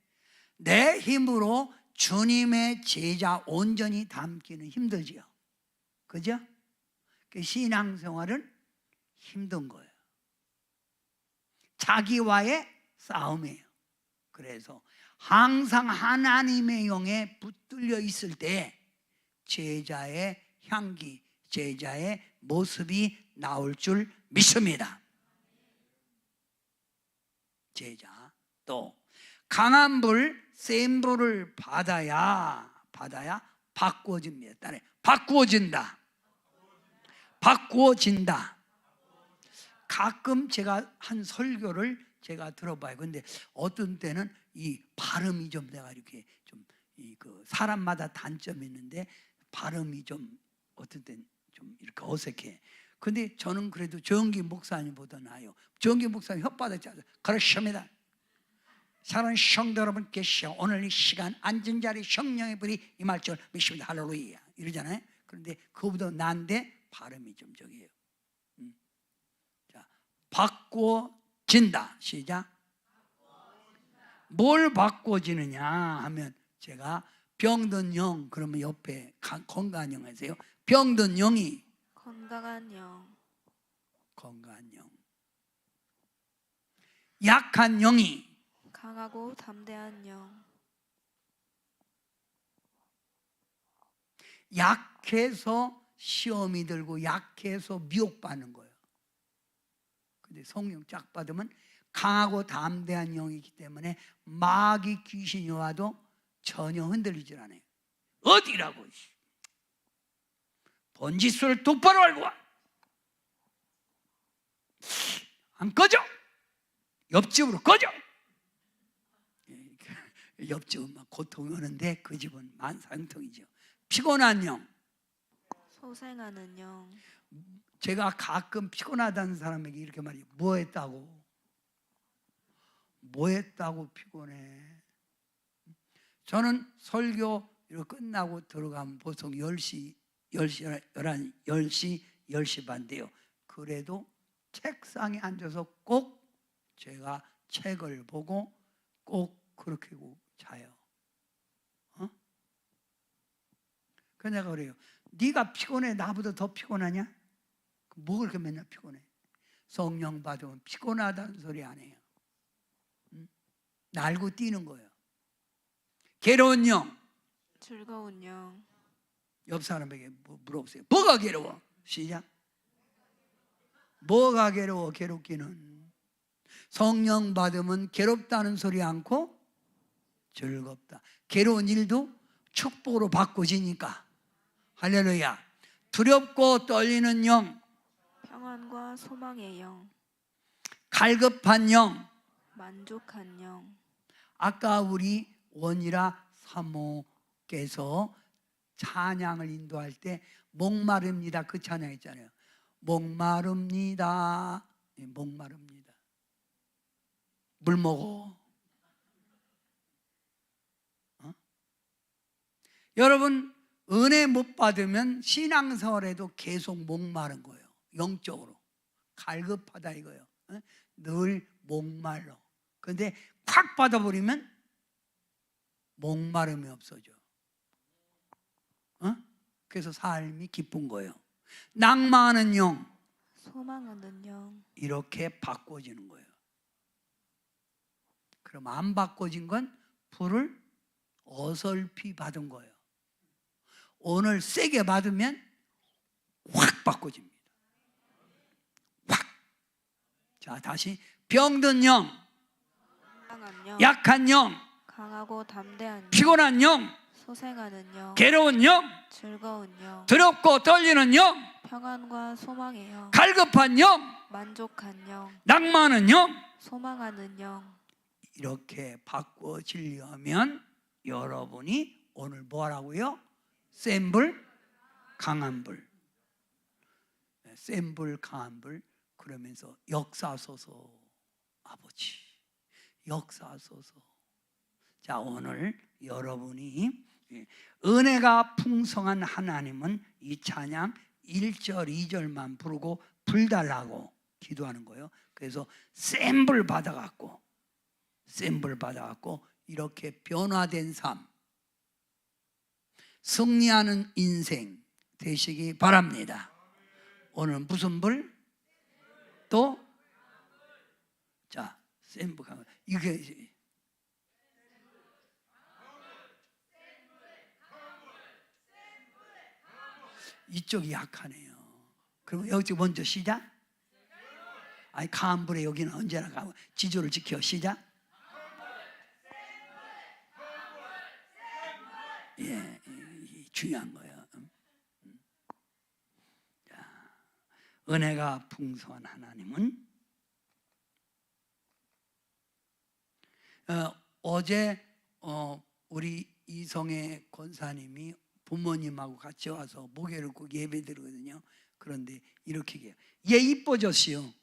내 힘으로 주님의 제자 온전히 담기는 힘들지요. 그죠? 신앙생활은 힘든 거예요. 자기와의 싸움이에요. 그래서 항상 하나님의 영에 붙들려 있을 때 제자의 향기, 제자의 모습이 나올 줄 믿습니다. 제자, 또 강한 불, 센 불을 받아야 바꾸어집니다. 따라해, 바꾸어진다. 가끔 제가 한 설교를 제가 들어봐요. 근데 어떤 때는 이 발음이 좀 내가 이렇게 좀 그 사람마다 단점이 있는데 발음이 좀 어떤 때는 좀 이렇게 어색해. 근데 저는 그래도 정기 목사님보다 나아요. 정기 목사님 혓바닥 짜서 그렇습니다. 사랑하는 성도 여러분께 오늘 이 시간 앉은 자리 성령의 불이 임할 줄 믿습니다. 할렐루야 이러잖아요. 그런데 그보다 나은데 발음이 좀 저기예요. 자, 바꿔진다. 시작. 뭘 바꿔지느냐 하면 제가 병든 영, 그러면 옆에 건강한 영 하세요. 병든 영이 건강한 영. 건강한 영. 약한 영이 강하고 담대한 영. 약해서 시험이 들고 약해서 미혹받는 거예요. 근데 성령 쫙 받으면 강하고 담대한 영이기 때문에 마귀 귀신이 와도 전혀 흔들리질 않아요. 어디라고? 번지수를 똑바로 알고 와. 안 꺼져. 옆집으로 꺼져. 옆집은 막 고통이 오는데 그 집은 만사형통이죠. 피곤한 영. 소생하는 영. 제가 가끔 피곤하다는 사람에게 이렇게 말해요. 뭐 했다고? 뭐 했다고 피곤해? 저는 설교 이렇게 끝나고 들어가면 보통 10시, 10시 반 돼요. 그래도 책상에 앉아서 꼭 제가 책을 보고 꼭 그렇게 자요. 그래서 내가 그래요. 네가 피곤해 나보다 더 피곤하냐? 뭐 그렇게 맨날 피곤해? 성령 받으면 피곤하다는 소리 안 해요. 날고 뛰는 거예요. 괴로운 영. 즐거운 영. 옆 사람에게 물어보세요. 뭐가 괴로워? 시작. 뭐가 괴로워? 괴롭기는 성령 받으면 괴롭다는 소리 않고 즐겁다. 괴로운 일도 축복으로 바꿔지니까. 할렐루야. 두렵고 떨리는 영. 평안과 소망의 영. 갈급한 영. 만족한 영. 아까 우리 원이라 사모께서 찬양을 인도할 때 목마릅니다 그 찬양 있잖아요. 목마릅니다. 목마릅니다. 물 먹어. 여러분 은혜 못 받으면 신앙생활에도 계속 목마른 거예요. 영적으로 갈급하다 이거예요. 늘 목말라. 그런데 콱 받아버리면 목마름이 없어져. 그래서 삶이 기쁜 거예요. 낭만하는 영. 소망하는 영. 이렇게 바꿔지는 거예요. 그럼 안 바꿔진 건 불을 어설피 받은 거예요. 오늘 세게 받으면 확 바꿔집니다. 확. 자, 다시 병든 영, 강한 영. 약한 영, 강하고 담대한 영. 피곤한 영, 소생하는 영. 괴로운 영, 즐거운 영. 두렵고 떨리는 영, 평안과 소망의 영. 갈급한 영, 만족한 영. 낭만은 영. 소망하는 영. 이렇게 바꿔지려면 여러분이 오늘 뭐 하라고요? 센 불, 강한 불. 센 불, 강한 불. 그러면서 역사하소서 아버지. 역사하소서. 자, 오늘 여러분이 은혜가 풍성한 하나님은 이 찬양 1절, 2절만 부르고 불달라고 기도하는 거예요. 그래서 센 불 받아갖고 이렇게 변화된 삶, 승리하는 인생 되시기 바랍니다. 오늘 무슨 불? 또? 자, 센 불, 강한 불. 이게 이쪽이 약하네요. 그럼 여기 먼저 시작. 아니 강한 불에 여기는 언제나 강한 지조를 지켜. 시작. 예, 중요한 거예요. 자, 은혜가 풍성한 하나님은 어제 우리 이성애 권사님이 부모님하고 같이 와서 목요일 꼭 예배 드리거든요. 그런데 이렇게 얘기해요. 얘 이뻐졌어요.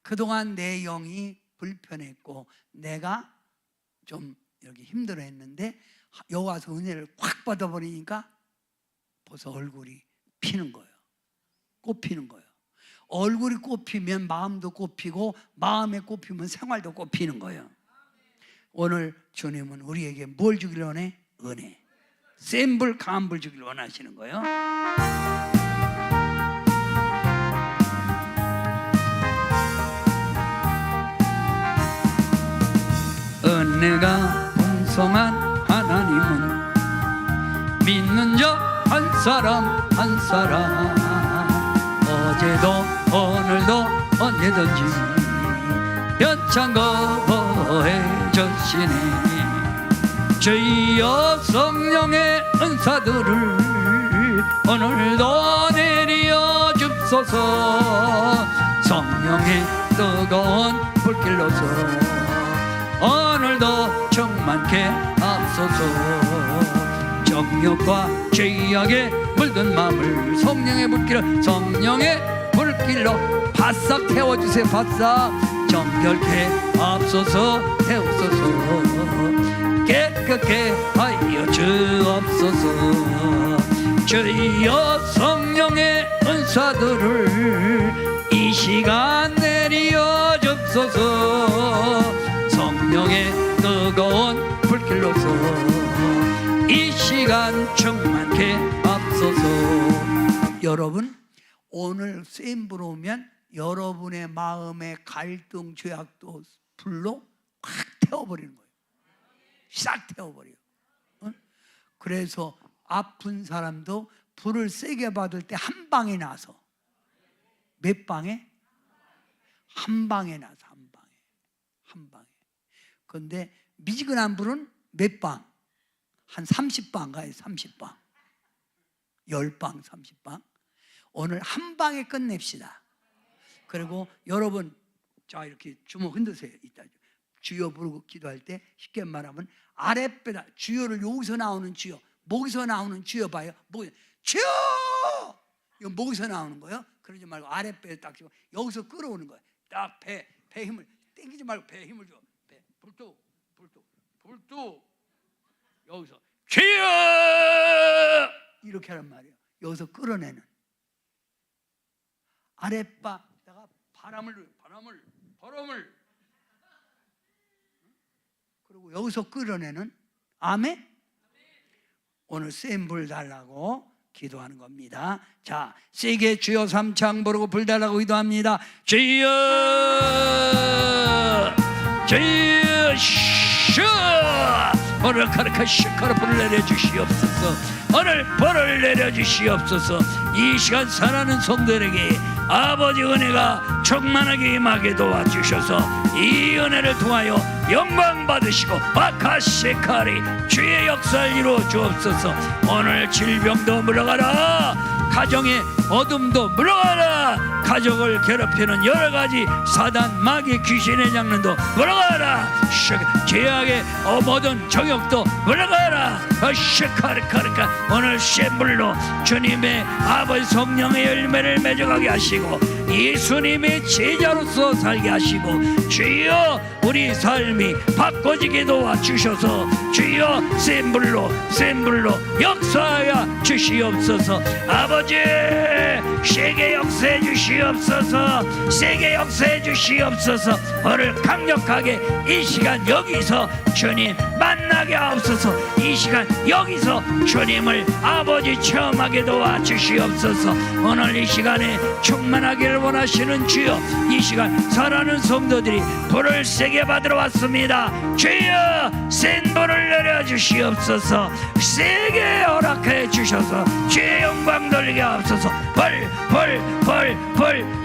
그동안 내 영이 불편했고 내가 좀 여기 힘들어했는데 여기 와서 은혜를 확 받아버리니까 벌써 얼굴이 피는 거예요. 꽃피는 거예요. 얼굴이 꽃피면 마음도 꽃피고 마음에 꽃피면 생활도 꽃피는 거예요. 오늘 주님은 우리에게 뭘 주길 원해? 은혜. 센 불, 강한 불 주길 원하시는 거예요. 은혜가 풍성한 하나님은 믿는 자 한 사람 한 사람 어제도 오늘도 언제든지 변창거해 주시네. 주여 성령의 은사들을 오늘도 내려 줍소서. 성령의 뜨거운 불길로서 오늘도 충만케 앞서서. 정욕과 죄악에 물든 마음을 성령의 불길로 바싹 태워주세요. 바싹 정결케 앞서서 태우소서. 깨끗게 하여 주옵소서. 주여 성령의 은사들을 이 시간 내려 줍소서. 성령의 뜨거운 불길로서 이 시간 충만케 앞서서. 여러분, 오늘 세임 불어오면 여러분의 마음의 갈등, 죄악도 불로 확 태워버리는 거예요. 싹 태워버려요. 그래서 아픈 사람도 불을 세게 받을 때 한 방에 나서. 몇 방에? 한 방에 나서. 한 방에. 그런데 미지근한 불은 몇 방? 한 30방 가요. 30방 10방 30방. 오늘 한 방에 끝냅시다. 그리고 여러분, 자 이렇게 주먹 흔드세요. 이따 주여 부르고 기도할 때 쉽게 말하면 아랫배다. 주여를 여기서 나오는 주여, 목에서 나오는 주여 봐요. 주여! 이거 목에서 나오는 거예요. 그러지 말고 아랫배에 딱 쥐고 여기서 끌어오는 거예요. 딱 배 힘을 땡기지 말고 배에 힘을 줘. 배 불뚝 여기서 주여! 이렇게 하란 말이에요. 여기서 끌어내는. 아랫바다가 바람을 그리고 여기서 끌어내는. 아멘? 오늘 센 불 달라고 기도하는 겁니다. 자, 세게 주여 삼창 부르고 불 달라고 기도합니다. 주여 슈 오늘 카르카시카로 불을 내려주시옵소서. 오늘 불을 내려주시옵소서. 이 시간 사랑하는 성도들에게 아버지 은혜가 충만하게 임하게 도와주셔서 이 은혜를 통하여 영광 받으시고 바카시카리 주의 역사를 이루어 주옵소서. 오늘 질병도 물러가라. 가정의 어둠도 물러가라. 가족을 괴롭히는 여러가지 사단 마귀 귀신의 장난도 물러가라. 죄악의 모든 정욕도 물러가라. 시카르카르카 오늘 샘물로 주님의 아버지 성령의 열매를 맺어가게 하시고 예수님의 제자로서 살게 하시고 주여 우리 삶이 바꿔지게 도와주셔서 주여 센 불로 역사하여 주시옵소서. 아버지 세게 역사해 주시옵소서. 세게 역사해 주시옵소서. 오늘 강력하게 이 시간 여기서 주님 만나게 하옵소서. 이 시간 여기서 주님을 아버지 체험하게 도와주시옵소서. 오늘 이 시간에 충만하기를 원하시는 주여 이 시간 사랑하는 성도들이 불을 세게 받으러 왔습니다. 주여 센 불을 내려주시옵소서. 세게 허락해 주셔서 주의 영광 돌리게 하옵소서.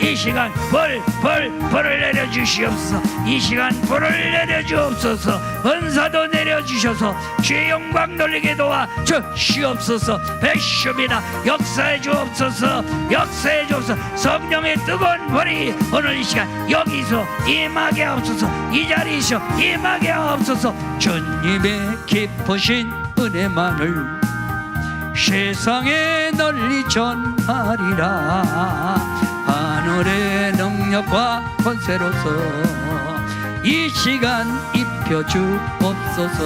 이 시간 불을 내려주시옵소서. 이 시간 불을 내려주옵소서. 은사도 내려주셔서 주의 영광 돌리게 도와주시옵소서. 백슈비나 역사해 주옵소서. 역사해 주옵소서. 성령의 뜨거운 불이 오늘 이 시간 여기서 임하게 하옵소서. 이 자리에서 임하게 하옵소서. 주님의 깊으신 은혜만을 세상에 널리 전하리라. 하늘의 능력과 권세로서 이 시간 입혀주옵소서.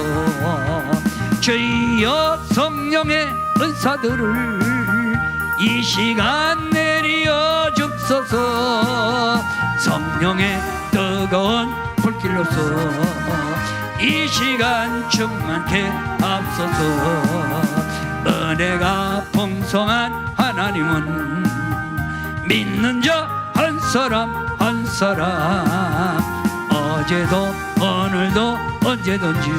주여 성령의 은사들을 이 시간 내려 줍소서. 성령의 뜨거운 불길로서 이 시간 충만케 앞서서. 은혜가 풍성한 하나님은 믿는 자 한 사람 한 사람 어제도 오늘도 언제든지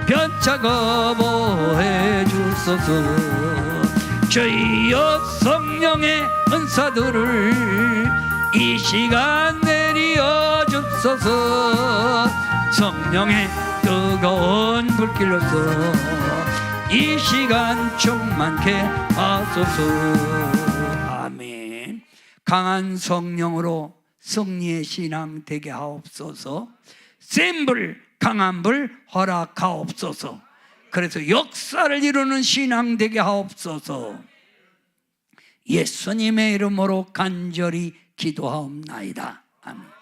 변차 거부해 주소서. 주여 성령의 은사들을 이 시간 내려 주소서. 성령의 뜨거운 불길로서 이 시간 충만케 하소서. 아멘. 강한 성령으로 승리의 신앙 되게 하옵소서. 센 불, 강한 불 허락하옵소서. 그래서 역사를 이루는 신앙 되게 하옵소서. 예수님의 이름으로 간절히 기도하옵나이다. 아멘.